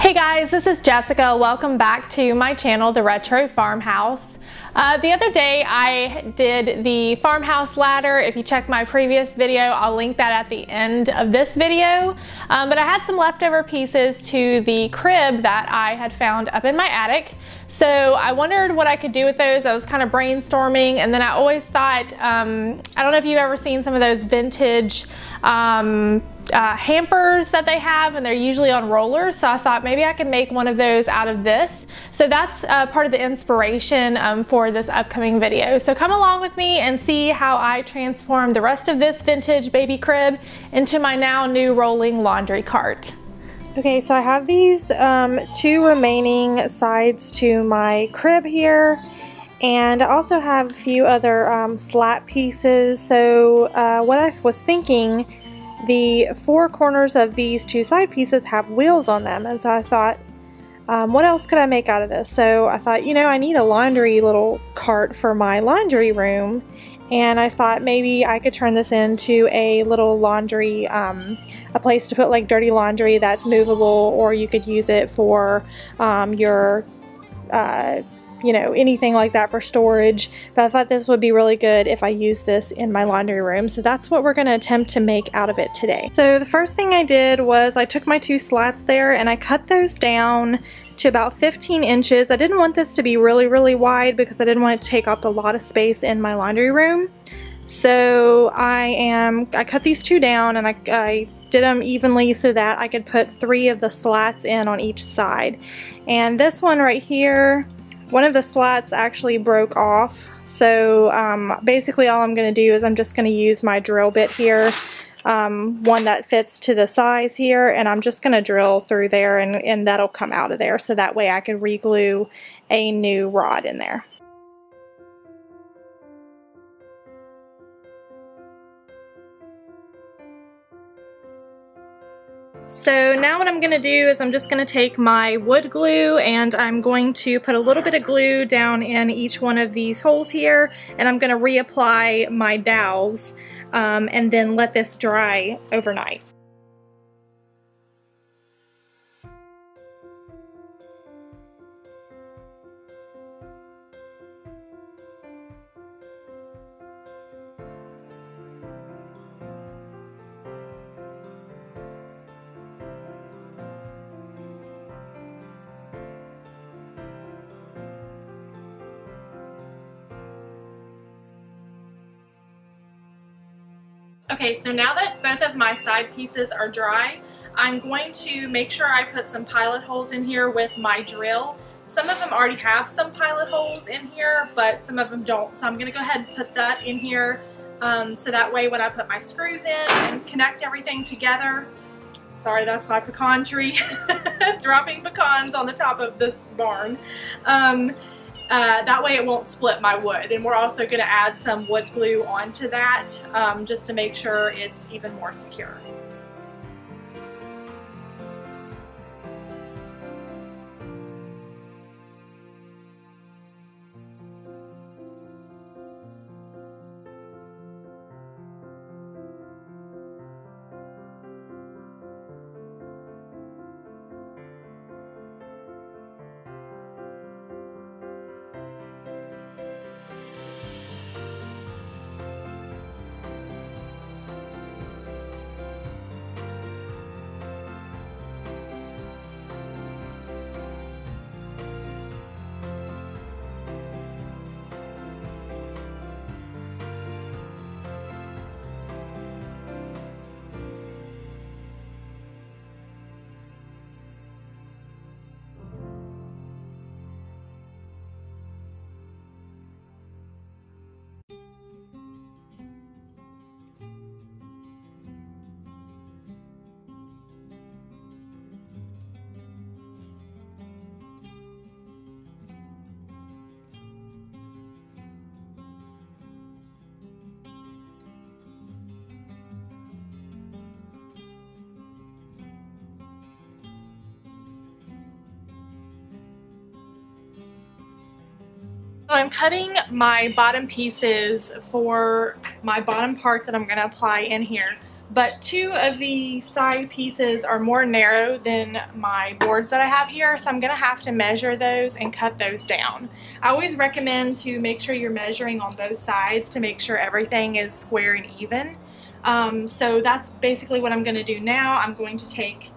Hey guys, this is Jessica. Welcome back to my channel, The Retro Farmhouse. The other day I did the farmhouse ladder. If you check my previous video, I'll link that at the end of this video. But I had some leftover pieces to the crib that I had found up in my attic. So I wondered what I could do with those. I was kind of brainstorming, and then I always thought, I don't know if you've ever seen some of those vintage hampers that they have, and they're usually on rollers, so I thought maybe I could make one of those out of this. So that's part of the inspiration for this upcoming video. So come along with me and see how I transform the rest of this vintage baby crib into my now new rolling laundry cart. Okay, so I have these two remaining sides to my crib here, and I also have a few other slat pieces. So what I was thinking, the four corners of these two side pieces have wheels on them, and so I thought, what else could I make out of this? So I thought, you know, I need a laundry little cart for my laundry room, and I thought maybe I could turn this into a little laundry, a place to put like dirty laundry that's movable, or you could use it for your you know, anything like that for storage. But I thought this would be really good if I use this in my laundry room. So that's what we're going to attempt to make out of it today. So the first thing I did was I took my two slats there and I cut those down to about 15 inches. I didn't want this to be really wide because I didn't want it to take up a lot of space in my laundry room. So I cut these two down, and I did them evenly so that I could put 3 of the slats in on each side. And this one right here, one of the slats actually broke off, so basically all I'm going to do is I'm just going to use my drill bit here, one that fits to the size here, and I'm just going to drill through there, and that'll come out of there, so that way I can re-glue a new rod in there. So now what I'm going to do is I'm just going to take my wood glue, and I'm going to put a little bit of glue down in each one of these holes here, and I'm going to reapply my dowels and then let this dry overnight. Okay, so now that both of my side pieces are dry, I'm going to make sure I put some pilot holes in here with my drill. Some of them already have some pilot holes in here, but some of them don't. So I'm going to go ahead and put that in here so that way when I put my screws in and connect everything together. Sorry, that's my pecan tree. Dropping pecans on the top of this barn. That way it won't split my wood, and we're also going to add some wood glue onto that just to make sure it's even more secure. So I'm cutting my bottom pieces for my bottom part that I'm going to apply in here. but two of the side pieces are more narrow than my boards that I have here, so I'm going to have to measure those and cut those down. I always recommend to make sure you're measuring on both sides to make sure everything is square and even. So that's basically what I'm going to do now. I'm going to take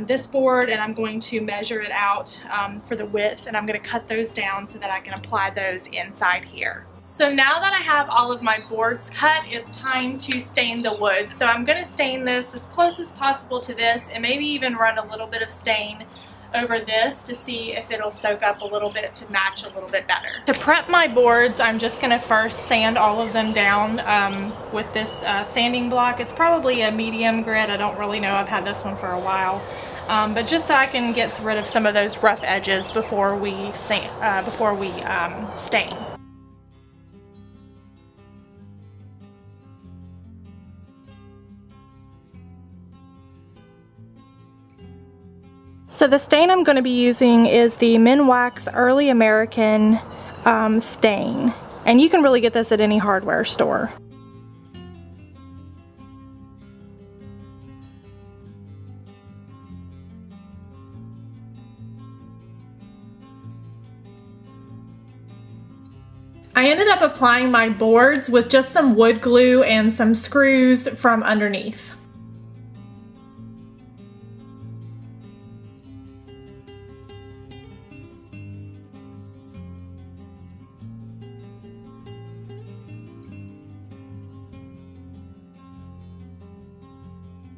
this board and I'm going to measure it out for the width, and I'm going to cut those down so that I can apply those inside here. So now that I have all of my boards cut, it's time to stain the wood. So I'm going to stain this as close as possible to this, and maybe even run a little bit of stain over this to see if it'll soak up a little bit to match a little bit better. To prep my boards, I'm just going to first sand all of them down with this sanding block. It's probably a medium grit. I don't really know. I've had this one for a while. But just so I can get rid of some of those rough edges before we stain. So the stain I'm going to be using is the Minwax Early American stain, and you can really get this at any hardware store. I ended up applying my boards with just some wood glue and some screws from underneath.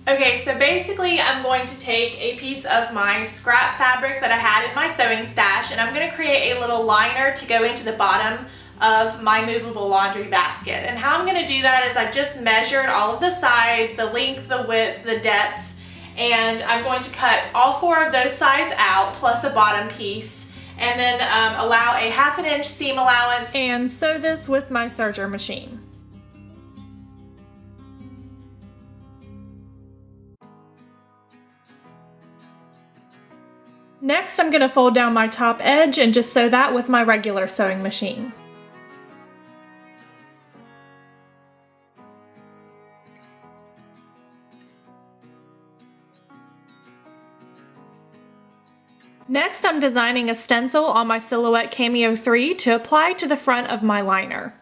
Okay, so basically I'm going to take a piece of my scrap fabric that I had in my sewing stash, and I'm going to create a little liner to go into the bottom of my movable laundry basket. And how I'm going to do that is I've just measured all of the sides, the length, the width, the depth, and I'm going to cut all 4 of those sides out plus a bottom piece, and then allow a 1/2 inch seam allowance and sew this with my serger machine. Next, I'm going to fold down my top edge and just sew that with my regular sewing machine. Next, I'm designing a stencil on my Silhouette Cameo 3 to apply to the front of my liner.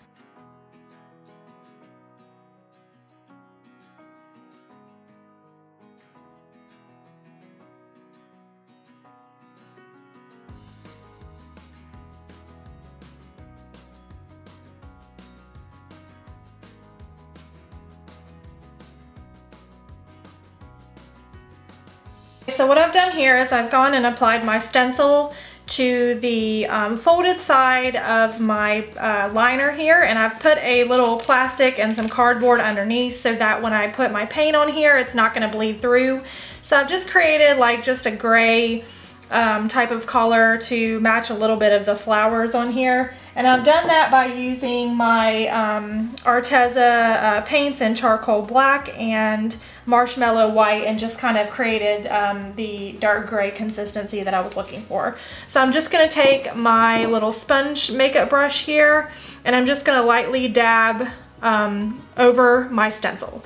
So what I've done here is I've gone and applied my stencil to the folded side of my liner here, and I've put a little plastic and some cardboard underneath so that when I put my paint on here it's not going to bleed through. So I've just created like just a gray type of color to match a little bit of the flowers on here, and I've done that by using my Arteza paints in charcoal black and marshmallow white, and just kind of created the dark gray consistency that I was looking for. So I'm just going to take my little sponge makeup brush here, and I'm just going to lightly dab over my stencil.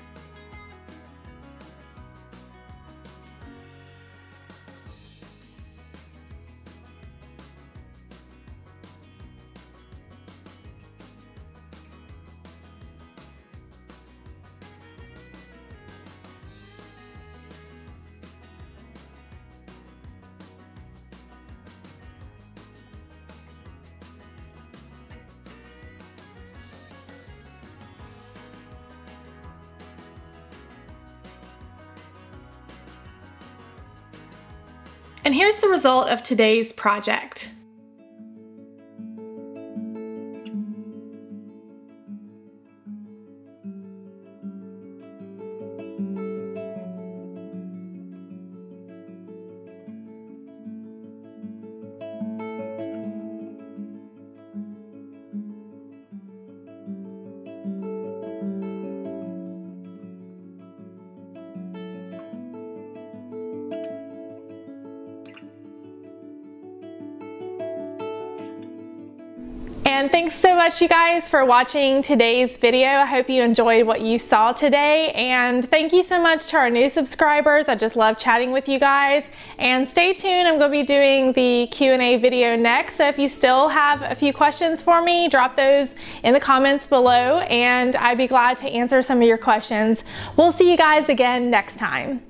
And here's the result of today's project. And thanks so much, you guys, for watching today's video. I hope you enjoyed what you saw today. And thank you so much to our new subscribers. I just love chatting with you guys. And stay tuned. I'm going to be doing the Q&A video next. So if you still have a few questions for me, drop those in the comments below, and I'd be glad to answer some of your questions. We'll see you guys again next time.